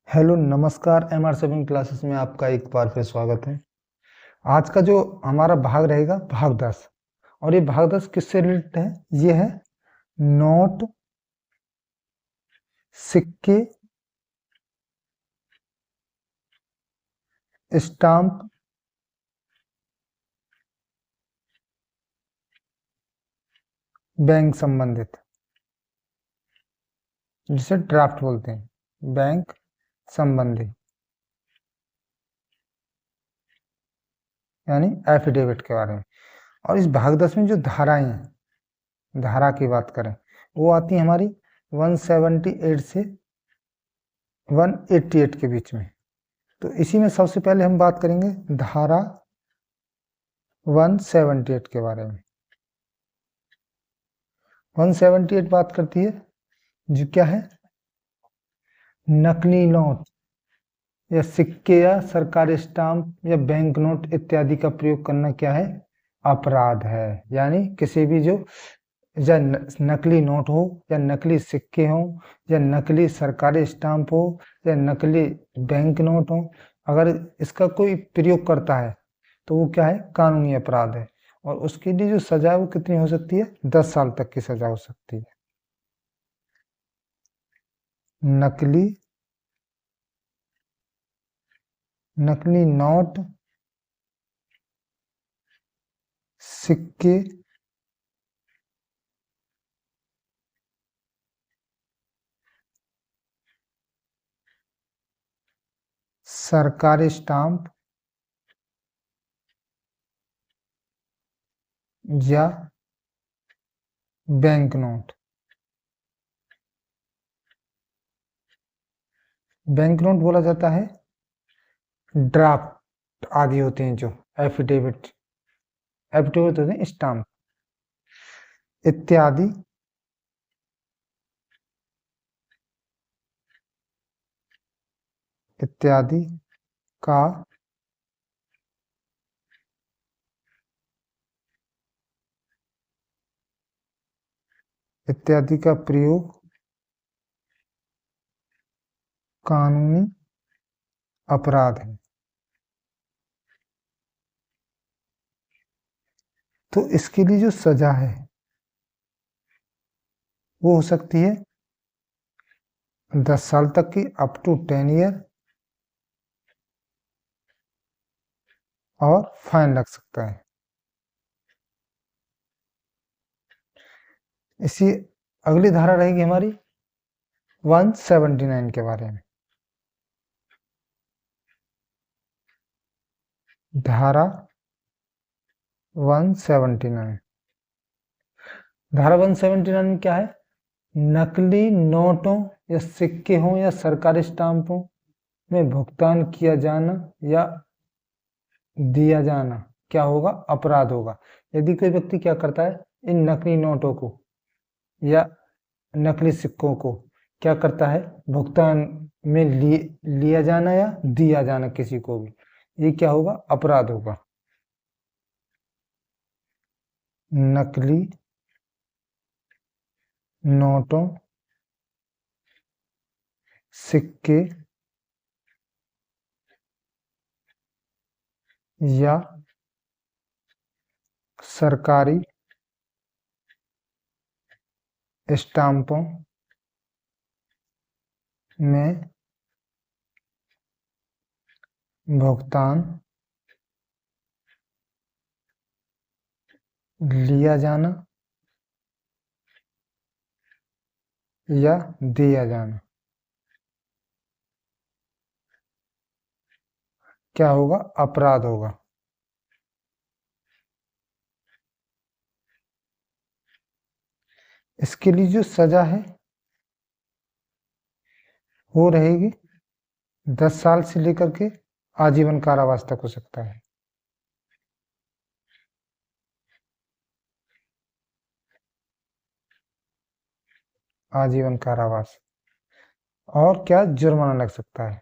Hello नमस्कार। MR7 classes में आपका एक बार फिर स्वागत है। आज का जो हमारा भाग रहेगा भाग 10, और ये भाग 10 किससे रिलेटेड है? ये है नोट, सिक्के, स्टाम्प, बैंक संबंधित, जिसे ड्राफ्ट बोलते हैं, बैंक संबंधी यानी एफिडेविट के बारे में। और इस भाग 10 में जो धाराएं हैं, धारा की बात करें, वो आती है हमारी 178 से 188 के बीच में। तो इसी में सबसे पहले हम बात करेंगे धारा 178 के बारे में। 178 बात करती है जो क्या है, नकली नोट या सिक्के या सरकारी स्टाम्प या बैंक नोट इत्यादि का प्रयोग करना क्या है? अपराध है। यानी किसी भी जो या नकली नोट हो या नकली सिक्के हो या नकली सरकारी स्टाम्प हो या नकली बैंक नोट हो, अगर इसका कोई प्रयोग करता है तो वो क्या है? कानूनी अपराध है। और उसके लिए जो सजा है वो कितनी हो सकती है? 10 साल तक की सजा हो सकती है। नकली नोट, सिक्के, सरकारी स्टाम्प या बैंक नोट। बैंक नोट बोला जाता है ड्राफ्ट आदि होते हैं जो एफिडेविट एफिडेविट होते हैं, स्टाम्प इत्यादि इत्यादि का इत्यादि का प्रयोग कानूनी अपराध है। तो इसके लिए जो सजा है वो हो सकती है 10 साल तक की, अप टू 10 ईयर, और फाइन लग सकता है। इसी अगली धारा रहेगी हमारी 179 के बारे में। धारा 179, धारा 179 में क्या है? नकली नोटों या सिक्के हों या सरकारी स्टाम्पों में भुगतान किया जाना या दिया जाना क्या होगा? अपराध होगा। यदि कोई व्यक्ति क्या करता है, इन नकली नोटों को या नकली सिक्कों को क्या करता है, भुगतान में लिया जाना या दिया जाना किसी को भी, ये क्या होगा? अपराध होगा। नकली नोटों, सिक्के या सरकारी स्टाम्पों में भुगतान लिया जाना या दिया जाना क्या होगा? अपराध होगा। इसके लिए जो सजा है वो रहेगी 10 साल से लेकर के आजीवन कारावास तक हो सकता है। आजीवन कारावास, और क्या जुर्माना लग सकता है।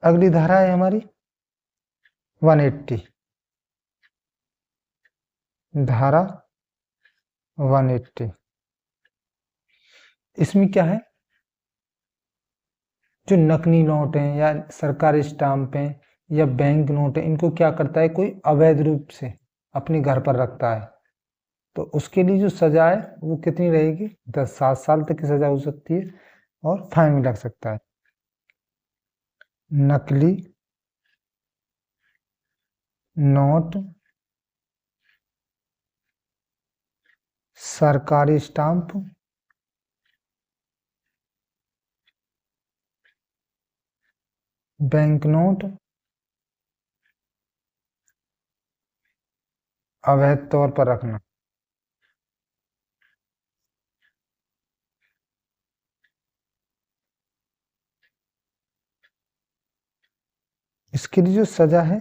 अगली धारा है हमारी 180। धारा 180 इसमें क्या है, जो नकली नोट हैं या सरकारी स्टाम्प हैं या बैंक नोट है, इनको क्या करता है, कोई अवैध रूप से अपने घर पर रखता है, तो उसके लिए जो सजा है वो कितनी रहेगी, 7 साल तक की सजा हो सकती है और फाइन भी लग सकता है। नकली नोट, सरकारी स्टाम्प, बैंक नोट अवैध तौर पर रखना। इसके लिए जो सजा है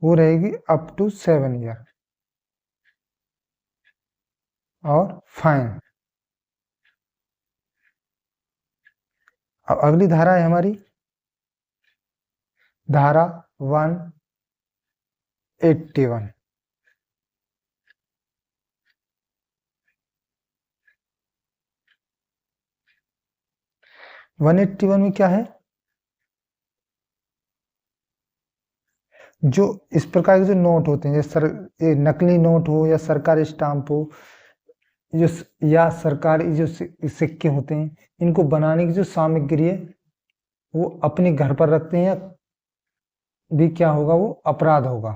वो रहेगी अप टू 7 ईयर और फाइन। अब अगली धारा है हमारी धारा 181। 181 में क्या है, जो इस प्रकार के जो नोट होते हैं, ये नकली नोट हो या सरकारी स्टाम्प हो, जो या सरकारी जो सिक्के होते हैं, इनको बनाने की जो सामग्री है वो अपने घर पर रखते हैं, या भी क्या होगा, वो अपराध होगा।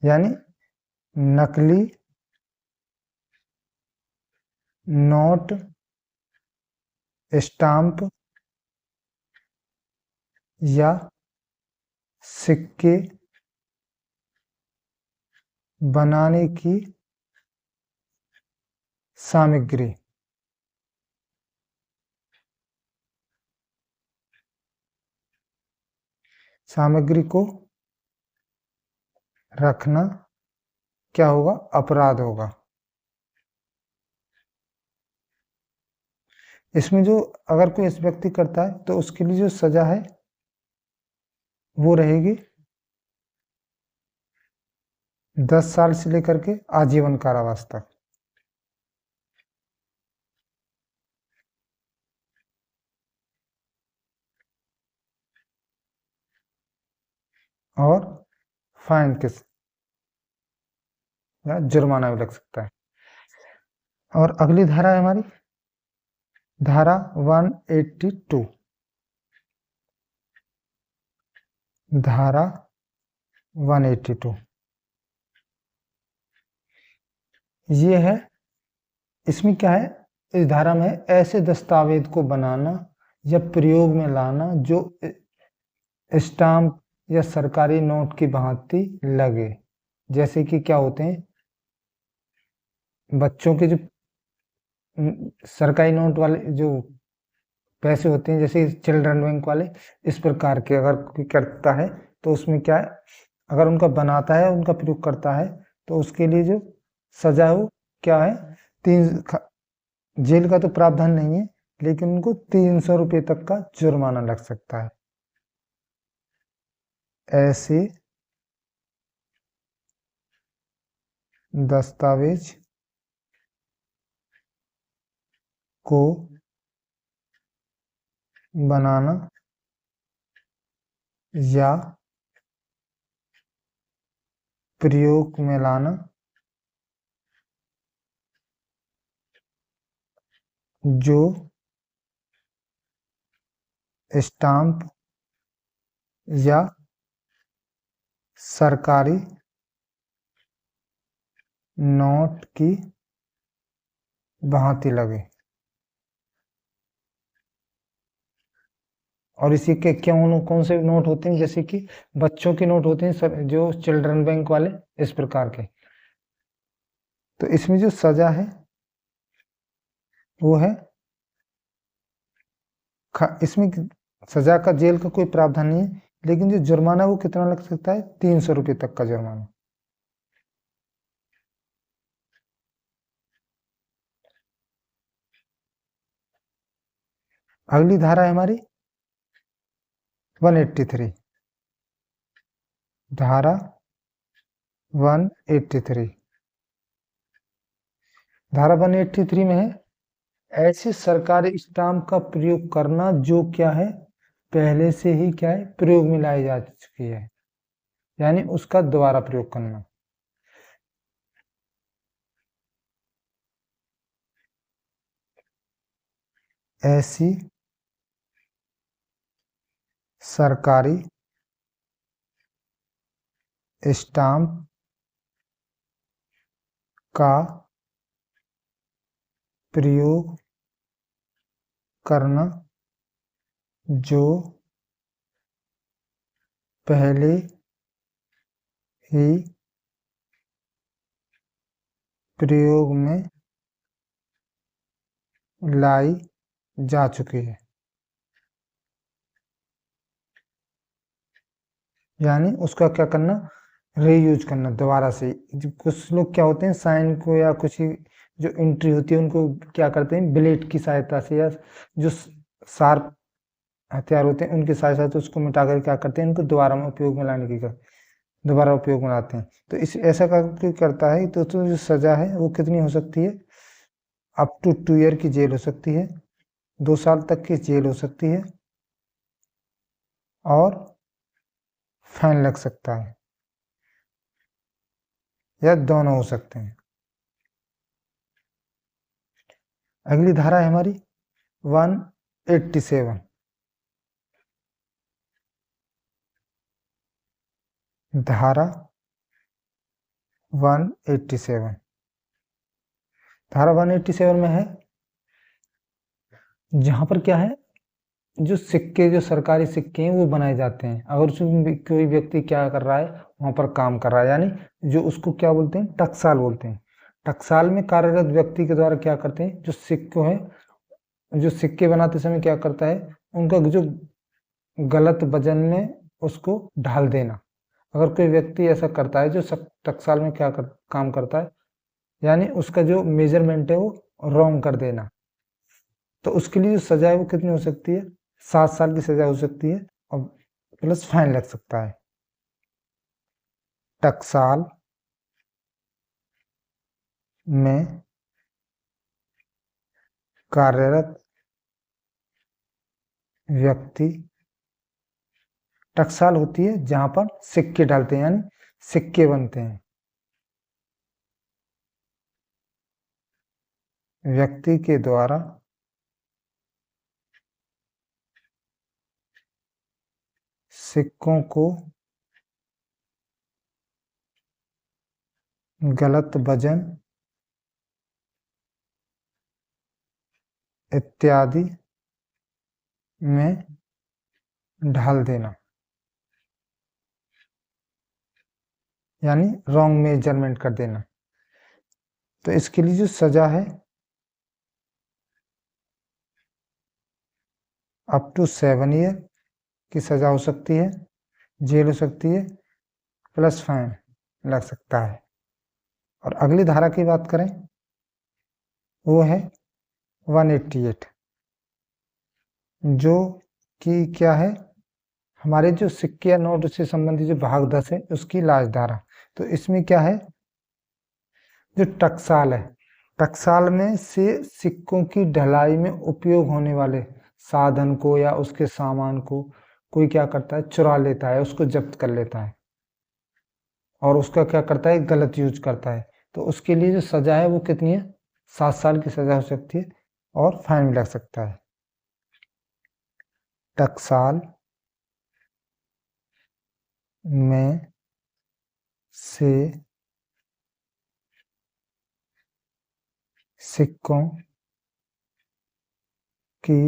यानी नकली नोट, स्टाम्प या सिक्के बनाने की सामग्री को रखना क्या होगा, अपराध होगा। इसमें जो अगर कोई इस व्यक्ति करता है तो उसके लिए जो सजा है वो रहेगी 10 साल से लेकर के आजीवन कारावास तक। और फाइन किस या जुर्माना भी लग सकता है। और अगली धारा है हमारी धारा 182। धारा 182 ये है, इसमें क्या है, इस धारा में ऐसे दस्तावेज को बनाना या प्रयोग में लाना जो स्टाम्प या सरकारी नोट की भांति लगे। जैसे कि क्या होते हैं, बच्चों के जो सरकारी नोट वाले जो पैसे होते हैं, जैसे चिल्ड्रन बैंक वाले, इस प्रकार के अगर कोई करता है तो उसमें क्या है, अगर उनका बनाता है, उनका प्रयोग करता है, तो उसके लिए जो सजा है वो क्या है, जेल का तो प्रावधान नहीं है, लेकिन उनको 300 रुपये तक का जुर्माना लग सकता है। ऐसे दस्तावेज को बनाना या प्रयोग में लाना जो स्टाम्प या सरकारी नोट की भांति लगे। और इसी के कौन से नोट होते हैं, जैसे कि बच्चों के नोट होते हैं जो चिल्ड्रन बैंक वाले, इस प्रकार के। तो इसमें जो सजा है वो है, इसमें सजा का जेल का कोई प्रावधान नहीं है, लेकिन जो जुर्माना वो कितना लग सकता है, 300 रुपये तक का जुर्माना। अगली धारा है हमारी 183। धारा 183 धारा 183 में है ऐसे सरकारी स्टाम्प का प्रयोग करना जो क्या है पहले से ही क्या है प्रयोग में लाई जा चुकी है, यानी उसका दोबारा प्रयोग करना। ऐसी सरकारी स्टाम्प का प्रयोग करना जो पहले ही प्रयोग में लाई जा चुकी है, यानी उसका क्या करना रीयूज करना दोबारा से। कुछ लोग क्या होते हैं साइन को या कुछ जो एंट्री होती है उनको क्या करते हैं ब्लेड की सहायता से या जो शार्प हथियार होते हैं उनकी सहायता से उसको मिटाकर क्या करते हैं उनको दोबारा में उपयोग में लाने की दोबारा उपयोग में लाते हैं। तो इस ऐसा करके करता है तो जो सजा है वो कितनी हो सकती है अप टू 2 ईयर की जेल हो सकती है, 2 साल तक की जेल हो सकती है और फाइन लग सकता है या दोनों हो सकते हैं। अगली धारा है हमारी 187। धारा 187, धारा 187 में है जहां पर क्या है जो सिक्के जो सरकारी सिक्के हैं वो बनाए जाते हैं। अगर उसमें कोई व्यक्ति क्या कर रहा है वहां पर काम कर रहा है, यानी जो उसको क्या बोलते हैं टकसाल बोलते हैं। टकसाल में कार्यरत व्यक्ति के द्वारा क्या करते हैं जो सिक्कों है जो सिक्के बनाते समय क्या करता है उनका जो गलत वजन में उसको ढाल देना। अगर कोई व्यक्ति ऐसा करता है जो टकसाल में काम करता है यानी उसका जो मेजरमेंट है वो रॉन्ग कर देना, तो उसके लिए जो सजा है वो कितनी हो सकती है 7 साल की सजा हो सकती है और प्लस फाइन लग सकता है। टकसाल में कार्यरत व्यक्ति, टकसाल होती है जहां पर सिक्के डालते हैं यानी सिक्के बनते हैं, व्यक्ति के द्वारा सिक्कों को गलत वजन इत्यादि में ढाल देना, यानी रॉन्ग मेजरमेंट कर देना। तो इसके लिए जो सजा है अप टू 7 ईयर की सजा हो सकती है, जेल हो सकती है प्लस फाइन लग सकता है। और अगली धारा की बात करें वो है 188 जो कि क्या है हमारे जो सिक्के या नोट से संबंधित जो भाग 10 है उसकी लाज धारा। तो इसमें क्या है जो टकसाल है टकसाल में से सिक्कों की ढलाई में उपयोग होने वाले साधन को या उसके सामान को कोई क्या करता है चुरा लेता है, उसको जब्त कर लेता है और उसका क्या करता है गलत यूज करता है। तो उसके लिए जो सजा है वो कितनी है 7 साल की सजा हो सकती है और फाइन भी लग सकता है। टकसाल में से सिक्कों की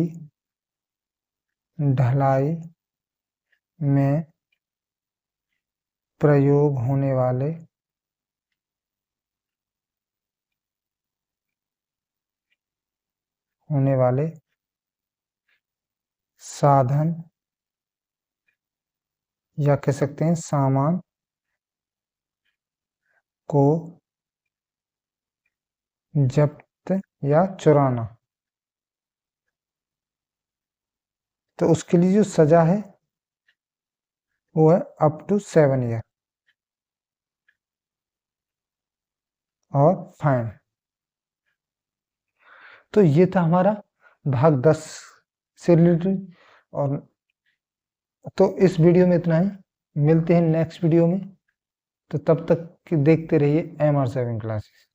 ढलाई में प्रयोग होने वाले साधन या कह सकते हैं सामान को जब्त या चुराना। तो उसके लिए जो सजा है वो है अप टू 7 ईयर और फाइन। तो ये था हमारा भाग 10 से रिलेटेड। और तो इस वीडियो में इतना ही, मिलते हैं नेक्स्ट वीडियो में। तो तब तक देखते रहिए MR7 क्लासेस।